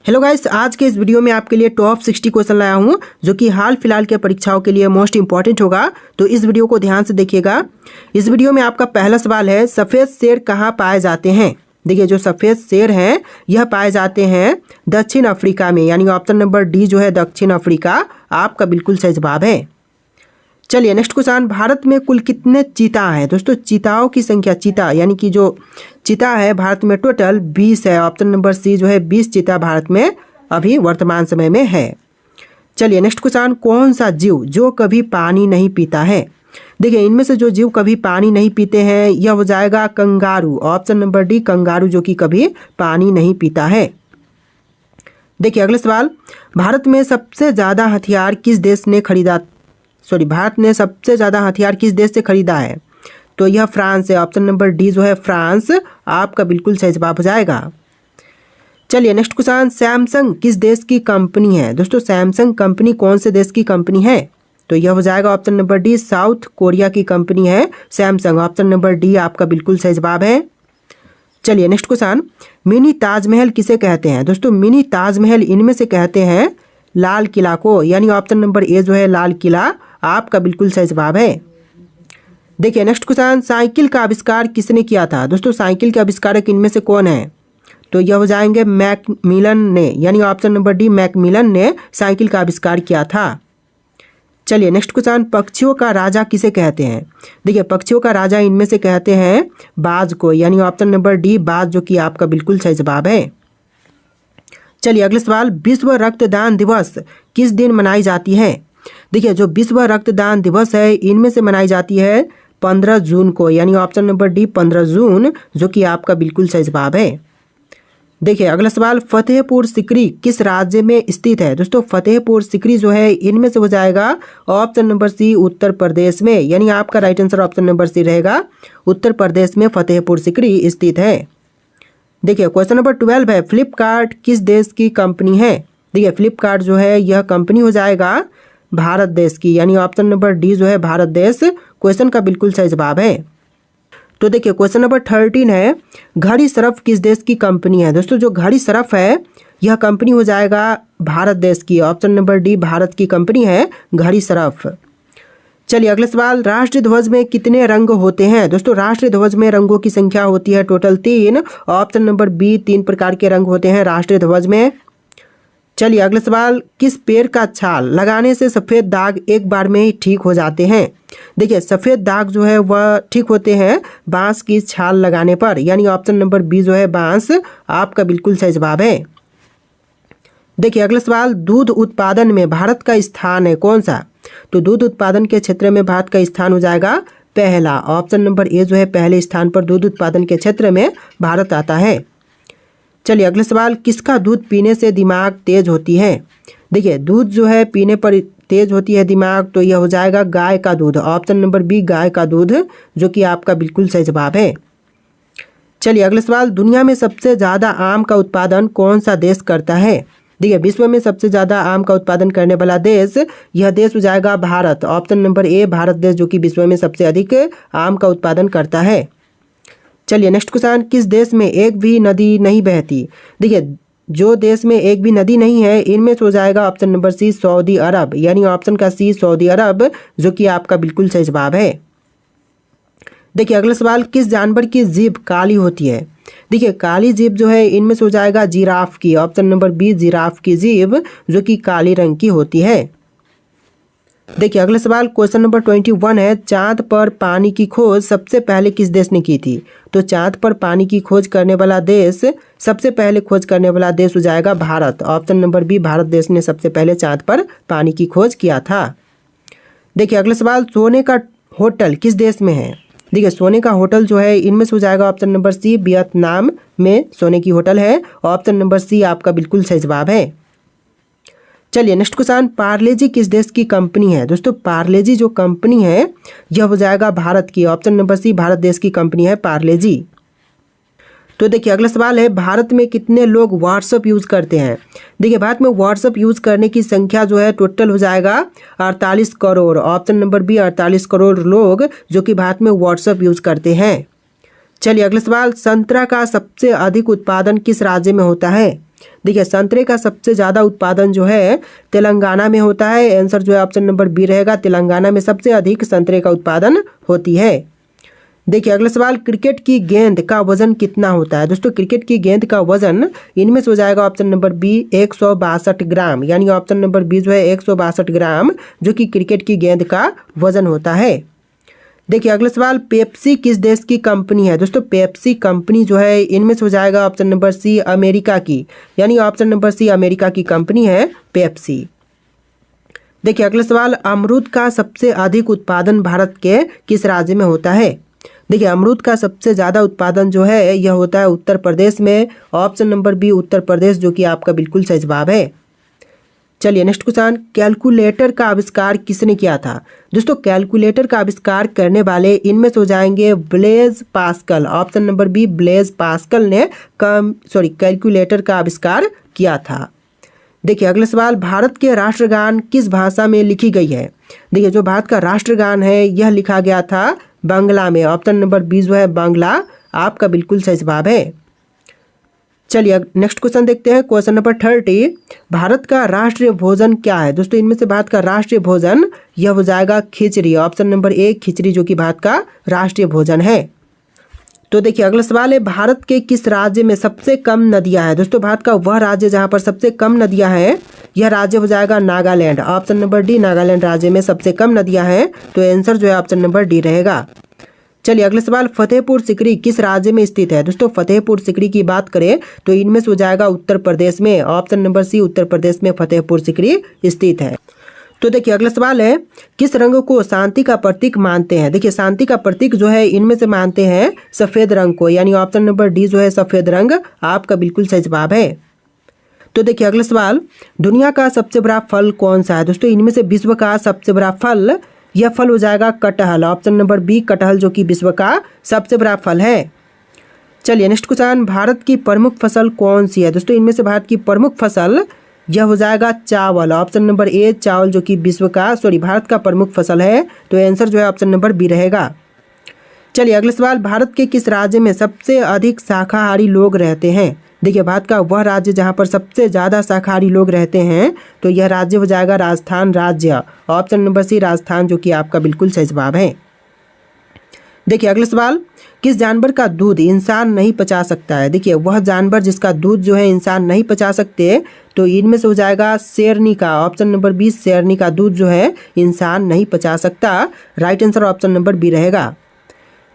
Hello guys, आज के इस वीडियो में आपके लिए टॉप 60 क्वेश्चन लाया हूँ जो कि हाल फिलहाल के परीक्षाओं के लिए मोस्ट इंपॉर्टेंट होगा। तो इस वीडियो को ध्यान से देखिएगा। इस वीडियो में आपका पहला सवाल है, सफ़ेद शेर कहाँ पाए जाते हैं। देखिए, जो सफ़ेद शेर हैं यह पाए जाते हैं दक्षिण अफ्रीका में, यानी ऑप्शन नंबर डी जो है दक्षिण अफ्रीका आपका बिल्कुल सही जवाब है। चलिए नेक्स्ट क्वेश्चन, भारत में कुल कितने चीता हैं। दोस्तों, चीताओं की संख्या, चीता यानी कि जो चीता है भारत में टोटल 20 है। ऑप्शन नंबर सी जो है 20 चीता भारत में अभी वर्तमान समय में है। चलिए नेक्स्ट क्वेश्चन, कौन सा जीव जो कभी पानी नहीं पीता है। देखिए, इनमें से जो जीव कभी पानी नहीं पीते हैं यह हो जाएगा kangaroo. Option number D kangaroo जो कि कभी पानी नहीं पीता है। देखिए अगला सवाल, भारत में सबसे ज़्यादा हथियार किस देश ने खरीदा, भारत ने सबसे ज़्यादा हथियार किस देश से खरीदा है। तो यह फ्रांस है। ऑप्शन नंबर डी जो है फ्रांस आपका बिल्कुल सही जवाब हो जाएगा। चलिए नेक्स्ट क्वेश्चन, सैमसंग किस देश की कंपनी है। दोस्तों, सैमसंग कंपनी कौन से देश की कंपनी है। तो यह हो जाएगा option number D south Korea की कंपनी है सैमसंग। ऑप्शन नंबर डी आपका बिल्कुल सही जवाब है। चलिए नेक्स्ट क्वेश्चन, मिनी ताजमहल किसे कहते हैं। दोस्तों, मिनी ताजमहल इनमें से कहते हैं लाल किला को, यानी ऑप्शन नंबर ए जो है लाल किला आपका बिल्कुल सही जवाब है। देखिए नेक्स्ट क्वेश्चन, साइकिल का आविष्कार किसने किया था। दोस्तों, साइकिल के आविष्कारक इनमें से कौन है। तो यह हो जाएंगे मैकमिलन ने, यानी ऑप्शन नंबर डी मैकमिलन ने साइकिल का आविष्कार किया था। चलिए नेक्स्ट क्वेश्चन, पक्षियों का राजा किसे कहते हैं। देखिए, पक्षियों का राजा इनमें से कहते हैं बाज को, यानी ऑप्शन नंबर डी बाज जो कि आपका बिल्कुल सही जवाब है। चलिए अगला सवाल, विश्व रक्तदान दिवस किस दिन मनाई जाती है। देखिए, जो विश्व रक्तदान दिवस है इनमें से मनाई जाती है 15 जून को, यानी ऑप्शन नंबर डी 15 जून जो कि आपका बिल्कुल सही जवाब है। देखिए अगला सवाल, फतेहपुर सिकरी किस राज्य में स्थित है। दोस्तों, फतेहपुर सिकरी जो है इनमें से हो जाएगा ऑप्शन नंबर सी उत्तर प्रदेश में, यानी आपका right answer option number C रहेगा। उत्तर प्रदेश में फतेहपुर सिकरी स्थित है। देखिए क्वेश्चन नंबर 12 है, फ्लिपकार्ट किस देश की कंपनी है। देखिए, फ्लिपकार्ट जो है यह कंपनी हो जाएगा भारत देश की, यानी ऑप्शन नंबर डी जो है भारत देश क्वेश्चन का बिल्कुल सही जवाब है। तो देखिए क्वेश्चन नंबर 13 है, घड़ी सरफ किस देश की कंपनी है। दोस्तों, जो घड़ी सरफ है यह कंपनी हो जाएगा भारत देश की। ऑप्शन नंबर डी भारत की कंपनी है घड़ी सरफ। चलिए अगला सवाल, राष्ट्रीय ध्वज में कितने रंग होते हैं। दोस्तों, राष्ट्रीय ध्वज में रंगों की संख्या होती है टोटल 3। ऑप्शन नंबर बी 3 प्रकार के रंग होते हैं राष्ट्रीय ध्वज में। चलिए अगला सवाल, किस पेड़ का छाल लगाने से सफ़ेद दाग एक बार में ही ठीक हो जाते हैं। देखिए, सफ़ेद दाग जो है वह ठीक होते हैं बांस की छाल लगाने पर, यानी ऑप्शन नंबर बी जो है बांस आपका बिल्कुल सही जवाब है। देखिए अगला सवाल, दूध उत्पादन में भारत का स्थान है कौन सा। तो दूध उत्पादन के क्षेत्र में भारत का स्थान हो जाएगा पहला। ऑप्शन नंबर ए जो है पहले स्थान पर दूध उत्पादन के क्षेत्र में भारत आता है। चलिए अगला सवाल, किसका दूध पीने से दिमाग तेज होती है। देखिए, दूध जो है पीने पर तेज होती है दिमाग, तो यह हो जाएगा गाय का दूध। ऑप्शन नंबर बी गाय का दूध जो कि आपका बिल्कुल सही जवाब है। चलिए अगला सवाल, दुनिया में सबसे ज़्यादा आम का उत्पादन कौन सा देश करता है। देखिए, विश्व में सबसे ज़्यादा आम का उत्पादन करने वाला देश, यह देश हो जाएगा Bharat. Option number A Bharat देश जो कि विश्व में सबसे अधिक आम का उत्पादन करता है। चलिए नेक्स्ट क्वेश्चन, किस देश में एक भी नदी नहीं बहती। देखिए, जो देश में एक भी नदी नहीं है इनमें से हो जाएगा ऑप्शन नंबर सी सऊदी अरब, यानी ऑप्शन का सी सऊदी अरब जो कि आपका बिल्कुल सही जवाब है। देखिए अगला सवाल, किस जानवर की जीभ काली होती है। देखिए, काली जीभ जो है इनमें से हो जाएगा जिराफ की। ऑप्शन नंबर बी जिराफ की जीभ जो कि काली रंग की होती है। देखिए अगला सवाल, क्वेश्चन नंबर 21 है, चांद पर पानी की खोज सबसे पहले किस देश ने की थी। तो चांद पर पानी की खोज करने वाला देश, सबसे पहले खोज करने वाला देश हो जाएगा Bharat. Option number B Bharat देश ने सबसे पहले चांद पर पानी की खोज किया था। देखिए अगला सवाल, सोने का होटल किस देश में है। देखिए, सोने का होटल जो है इनमें से हो जाएगा ऑप्शन नंबर सी वियतनाम में सोने की होटल है। ऑप्शन नंबर सी आपका बिल्कुल सही जवाब है। चलिए नेक्स्ट क्वेश्चन, पार्ले-जी किस देश की कंपनी है। दोस्तों, पार्ले-जी जो कंपनी है यह हो जाएगा भारत की। ऑप्शन नंबर सी भारत देश की कंपनी है पार्ले-जी। तो देखिए अगला सवाल है, भारत में कितने लोग व्हाट्सएप यूज़ करते हैं। देखिए, भारत में व्हाट्सएप यूज़ करने की संख्या जो है टोटल हो जाएगा 48 crore. Option number B 48 crore लोग जो कि भारत में व्हाट्सएप यूज़ करते हैं। चलिए अगला सवाल, संतरा का सबसे अधिक उत्पादन किस राज्य में होता है। देखिए संतरे का सबसे ज़्यादा उत्पादन जो है तेलंगाना में होता है। आंसर जो है ऑप्शन नंबर बी रहेगा, तेलंगाना में सबसे अधिक संतरे का उत्पादन होती है। देखिए अगला सवाल, क्रिकेट की गेंद का वजन कितना होता है? दोस्तों क्रिकेट की गेंद का वजन इनमें से हो जाएगा ऑप्शन नंबर बी 162 ग्राम, यानी ऑप्शन नंबर बी जो है 162 ग्राम जो कि क्रिकेट की गेंद का वजन होता है। देखिए अगला सवाल, पेप्सी किस देश की कंपनी है? दोस्तों पेप्सी कंपनी जो है इनमें से हो जाएगा ऑप्शन नंबर सी अमेरिका की, यानी ऑप्शन नंबर सी अमेरिका की कंपनी है पेप्सी। देखिए अगला सवाल, अमरूद का सबसे अधिक उत्पादन भारत के किस राज्य में होता है? देखिए अमरूद का सबसे ज़्यादा उत्पादन जो है यह होता है उत्तर प्रदेश में, option number B Uttar Pradesh जो कि आपका बिल्कुल सही जवाब है। चलिए नेक्स्ट क्वेश्चन, कैलकुलेटर का आविष्कार किसने किया था? दोस्तों कैलकुलेटर का आविष्कार करने वाले इनमें से हो जाएंगे Blaise Pascal, option number B Blaise Pascal ने कैलकुलेटर का आविष्कार किया था। देखिए अगला सवाल, भारत के राष्ट्रगान किस भाषा में लिखी गई है? देखिए जो भारत का राष्ट्रगान है यह लिखा गया था बांग्ला में, ऑप्शन नंबर बी जो है बांग्ला आपका बिल्कुल सही जवाब है। चलिए नेक्स्ट क्वेश्चन देखते हैं, क्वेश्चन नंबर 30, भारत का राष्ट्रीय भोजन क्या है? दोस्तों इनमें से भारत का राष्ट्रीय भोजन यह हो जाएगा खिचड़ी, ऑप्शन नंबर ए खिचड़ी जो कि भारत का राष्ट्रीय भोजन है। तो देखिए अगला सवाल है, भारत के किस राज्य में सबसे कम नदियां हैं? दोस्तों भारत का वह राज्य जहां पर सबसे कम नदियां हैं यह राज्य हो जाएगा Nagaland, option number D Nagaland राज्य में सबसे कम नदियां हैं, तो आंसर जो है ऑप्शन नंबर डी रहेगा। चलिए अगला सवाल, फतेहपुर सिकरी किस राज्य में स्थित है? दोस्तों फतेहपुर सिकरी की बात करें तो इनमें से हो जाएगा उत्तर प्रदेश में, ऑप्शन नंबर सी उत्तर प्रदेश में फतेहपुर सिकरी स्थित है। तो देखिए अगला सवाल है, किस रंग को शांति का प्रतीक मानते हैं? देखिए शांति का प्रतीक जो है इनमें से मानते हैं सफेद रंग को, यानी ऑप्शन नंबर डी जो है सफेद रंग आपका बिल्कुल सही जवाब है। तो देखिए अगला सवाल, दुनिया का सबसे बड़ा फल कौन सा है? दोस्तों इनमें से विश्व का सबसे बड़ा फल यह फल हो जाएगा कटहल, ऑप्शन नंबर बी कटहल जो कि विश्व का सबसे बड़ा फल है। चलिए नेक्स्ट क्वेश्चन, भारत की प्रमुख फसल कौन सी है? दोस्तों इनमें से भारत की प्रमुख फसल यह हो जाएगा चावल, ऑप्शन नंबर ए चावल जो कि भारत का प्रमुख फसल है, तो आंसर जो है ऑप्शन नंबर बी रहेगा। चलिए अगला सवाल, भारत के किस राज्य में सबसे अधिक शाकाहारी लोग रहते हैं? देखिए भारत का वह राज्य जहां पर सबसे ज़्यादा शाकाहारी लोग रहते हैं तो यह राज्य हो जाएगा राजस्थान राज्य, ऑप्शन नंबर सी राजस्थान जो कि आपका बिल्कुल सही जवाब है। देखिए अगला सवाल, किस जानवर का दूध इंसान नहीं पचा सकता है? देखिए वह जानवर जिसका दूध जो है इंसान नहीं पचा सकते तो इनमें से हो जाएगा शेरनी का, ऑप्शन नंबर बी शेरनी का दूध जो है इंसान नहीं पचा सकता, right answer option number B रहेगा।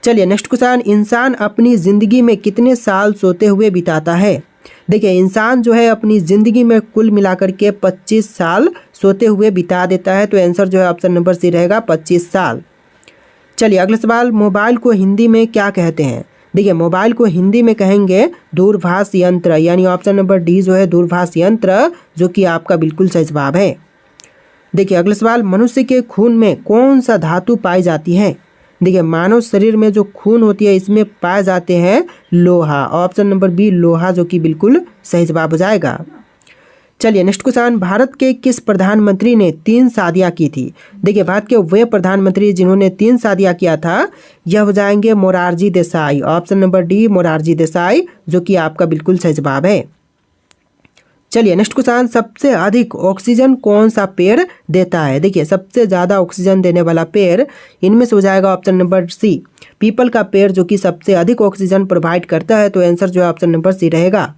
चलिए नेक्स्ट क्वेश्चन, इंसान अपनी ज़िंदगी में कितने साल सोते हुए बिताता है? देखिए इंसान जो है अपनी ज़िंदगी में कुल मिलाकर के 25 साल सोते हुए बिता देता है, तो आंसर जो है ऑप्शन नंबर सी रहेगा 25 साल। चलिए अगला सवाल, मोबाइल को हिंदी में क्या कहते हैं? देखिए मोबाइल को हिंदी में कहेंगे दूरभाष यंत्र, यानी ऑप्शन नंबर डी जो है दूरभाष यंत्र जो कि आपका बिल्कुल सही जवाब है। देखिए अगला सवाल, मनुष्य के खून में कौन सा धातु पाई जाती है? देखिए मानव शरीर में जो खून होती है इसमें पाए जाते हैं लोहा, ऑप्शन नंबर बी लोहा जो कि बिल्कुल सही जवाब हो जाएगा। चलिए नेक्स्ट क्वेश्चन, भारत के किस प्रधानमंत्री ने 3 शादियां की थी? देखिए भारत के वे प्रधानमंत्री जिन्होंने 3 शादियां किया था यह हो जाएंगे Morarji Desai, option number D Morarji Desai जो कि आपका बिल्कुल सही जवाब है। चलिए नेक्स्ट क्वेश्चन, सबसे अधिक ऑक्सीजन कौन सा पेड़ देता है? देखिए सबसे ज़्यादा ऑक्सीजन देने वाला पेड़ इनमें से हो जाएगा ऑप्शन नंबर सी पीपल का पेड़ जो कि सबसे अधिक ऑक्सीजन प्रोवाइड करता है, तो आंसर जो है ऑप्शन नंबर सी रहेगा।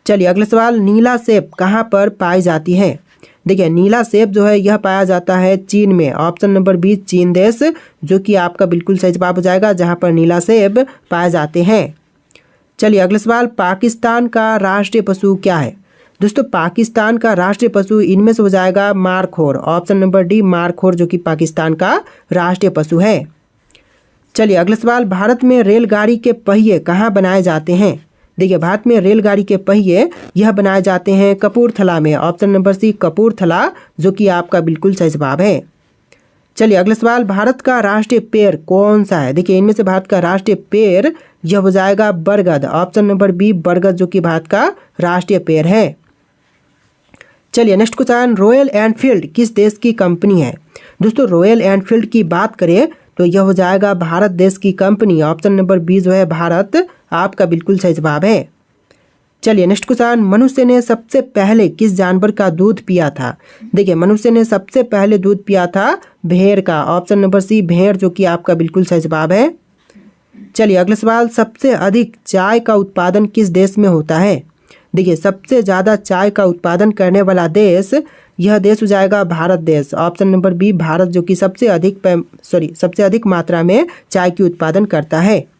चलिए अगला सवाल, नीला सेब कहाँ पर पाई जाती है? देखिए नीला सेब जो है यह पाया जाता है चीन में, ऑप्शन नंबर बी चीन देश जो कि आपका बिल्कुल सही जवाब हो जाएगा, जहाँ पर नीला सेब पाए जाते हैं। चलिए अगला सवाल, पाकिस्तान का राष्ट्रीय पशु क्या है? दोस्तों पाकिस्तान का राष्ट्रीय पशु इनमें से हो जाएगा markhor, option number D markhor जो कि पाकिस्तान का राष्ट्रीय पशु है। चलिए अगला सवाल, भारत में रेलगाड़ी के पहिए कहाँ बनाए जाते हैं? देखिए भारत में रेलगाड़ी के पहिए यह बनाए जाते हैं कपूरथला में, ऑप्शन नंबर सी कपूरथला जो कि आपका बिल्कुल सही जवाब है। चलिए अगला सवाल, भारत का राष्ट्रीय पेड़ कौन सा है? देखिए इनमें से भारत का राष्ट्रीय पेड़ यह हो जाएगा बरगद, ऑप्शन नंबर बी बरगद जो कि भारत का राष्ट्रीय पेड़ है। चलिए नेक्स्ट क्वेश्चन, रॉयल एनफील्ड किस देश की कंपनी है? दोस्तों रॉयल एनफील्ड की बात करें तो यह हो जाएगा भारत देश की कंपनी, ऑप्शन नंबर बी जो है भारत आपका बिल्कुल सही जवाब है। चलिए नेक्स्ट क्वेश्चन, मनुष्य ने सबसे पहले किस जानवर का दूध पिया था? देखिए मनुष्य ने सबसे पहले दूध पिया था भेड़ का। ऑप्शन नंबर सी भेड़, जो कि आपका बिल्कुल सही जवाब है। चलिए अगला सवाल, सबसे अधिक चाय का उत्पादन किस देश में होता है? देखिए सबसे ज़्यादा चाय का उत्पादन करने वाला देश, यह देश हो जाएगा भारत देश। ऑप्शन नंबर बी भारत, जो कि सबसे अधिक मात्रा में चाय की उत्पादन करता है।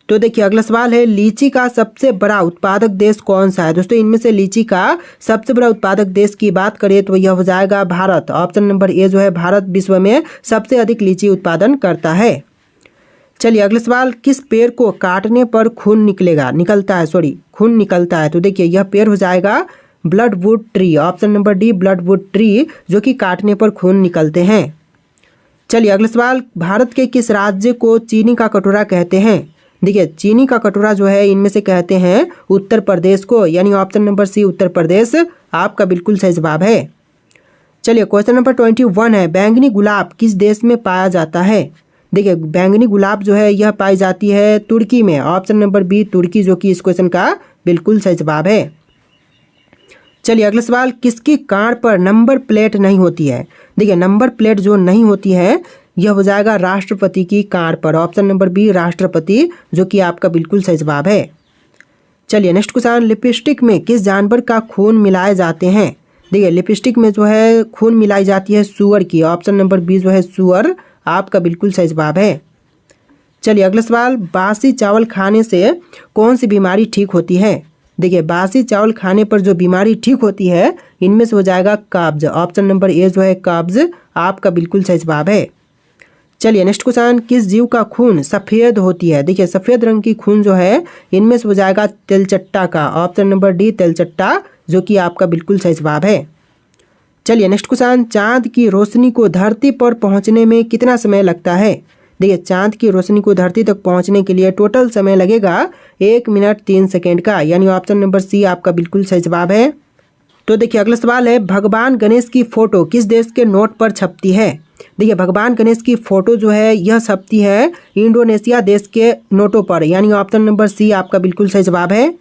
तो देखिए अगला सवाल है, लीची का सबसे बड़ा उत्पादक देश कौन सा है? दोस्तों इनमें से लीची का सबसे बड़ा उत्पादक देश की बात करें तो यह हो जाएगा भारत। ऑप्शन नंबर ए जो है भारत विश्व में सबसे अधिक लीची उत्पादन करता है। चलिए अगला सवाल, किस पेड़ को काटने पर खून निकलता है? तो देखिए यह पेड़ हो जाएगा bloodwood tree. Option number D bloodwood tree, जो कि काटने पर खून निकलते हैं। चलिए अगला सवाल, भारत के किस राज्य को चीनी का कटोरा कहते हैं? देखिए चीनी का कटोरा जो है इनमें से कहते हैं उत्तर प्रदेश को, यानी ऑप्शन नंबर सी उत्तर प्रदेश आपका बिल्कुल सही जवाब है। चलिए क्वेश्चन नंबर 21 है, बैंगनी गुलाब किस देश में पाया जाता है? देखिए बैंगनी गुलाब जो है यह पाई जाती है तुर्की में। ऑप्शन नंबर बी तुर्की, जो कि इस क्वेश्चन का बिल्कुल सही जवाब है। चलिए अगला सवाल, किसकी कार पर नंबर प्लेट नहीं होती है? देखिए नंबर प्लेट जो नहीं होती है यह हो जाएगा राष्ट्रपति की कार पर। ऑप्शन नंबर बी राष्ट्रपति, जो कि आपका बिल्कुल सही जवाब है। चलिए नेक्स्ट क्वेश्चन, लिपस्टिक में किस जानवर का खून मिलाए जाते हैं? देखिए लिपस्टिक में जो है खून मिलाई जाती है सूअर की। ऑप्शन नंबर बी जो है सूअर आपका बिल्कुल सही जवाब है। चलिए अगला सवाल, बासी चावल खाने से कौन सी बीमारी ठीक होती है? देखिए बासी चावल खाने पर जो बीमारी ठीक होती है इनमें से हो जाएगा कब्ज। ऑप्शन नंबर ए जो है कब्ज आपका बिल्कुल सही जवाब है। चलिए नेक्स्ट क्वेश्चन, किस जीव का खून सफ़ेद होती है? देखिए सफ़ेद रंग की खून जो है इनमें से हो जाएगा तिलचट्टा का। ऑप्शन नंबर डी तिलचट्टा, जो कि आपका बिल्कुल सही जवाब है। चलिए नेक्स्ट क्वेश्चन, चांद की रोशनी को धरती पर पहुंचने में कितना समय लगता है? देखिए चांद की रोशनी को धरती तक पहुंचने के लिए टोटल समय लगेगा 1 मिनट 3 सेकेंड का, यानी ऑप्शन नंबर सी आपका बिल्कुल सही जवाब है। तो देखिए अगला सवाल है, भगवान गणेश की फोटो किस देश के नोट पर छपती है? देखिए भगवान गणेश की फोटो जो है यह छपती है इंडोनेशिया देश के नोटों पर, यानी ऑप्शन नंबर सी आपका बिल्कुल सही जवाब है।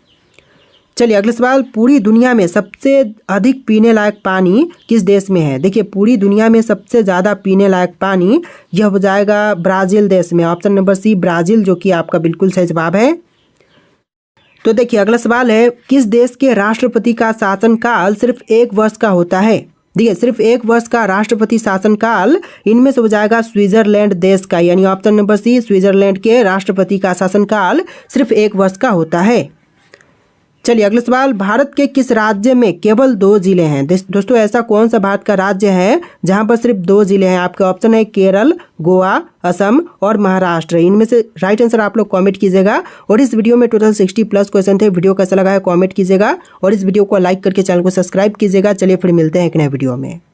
चलिए अगला सवाल, पूरी दुनिया में सबसे अधिक पीने लायक पानी किस देश में है? देखिए पूरी दुनिया में सबसे ज़्यादा पीने लायक पानी यह हो जाएगा ब्राज़ील देश में। ऑप्शन नंबर सी ब्राज़ील, जो कि आपका बिल्कुल सही जवाब है। तो देखिए अगला सवाल है, किस देश के राष्ट्रपति का शासनकाल सिर्फ 1 वर्ष का होता है? देखिए सिर्फ 1 वर्ष का राष्ट्रपति शासनकाल इनमें से हो जाएगा स्विट्जरलैंड देश का, यानी ऑप्शन नंबर सी स्विट्जरलैंड के राष्ट्रपति का शासनकाल सिर्फ 1 वर्ष का होता है। चलिए अगला सवाल, भारत के किस राज्य में केवल 2 जिले हैं? दोस्तों ऐसा कौन सा भारत का राज्य है जहां पर सिर्फ 2 जिले हैं? आपके ऑप्शन है केरल, गोवा, असम और महाराष्ट्र। इनमें से राइट आंसर आप लोग कमेंट कीजिएगा। और इस वीडियो में टोटल 60+ क्वेश्चन थे। वीडियो कैसा लगा है कमेंट कीजिएगा और इस वीडियो को लाइक करके चैनल को सब्सक्राइब कीजिएगा। चलिए फिर मिलते हैं एक नए वीडियो में।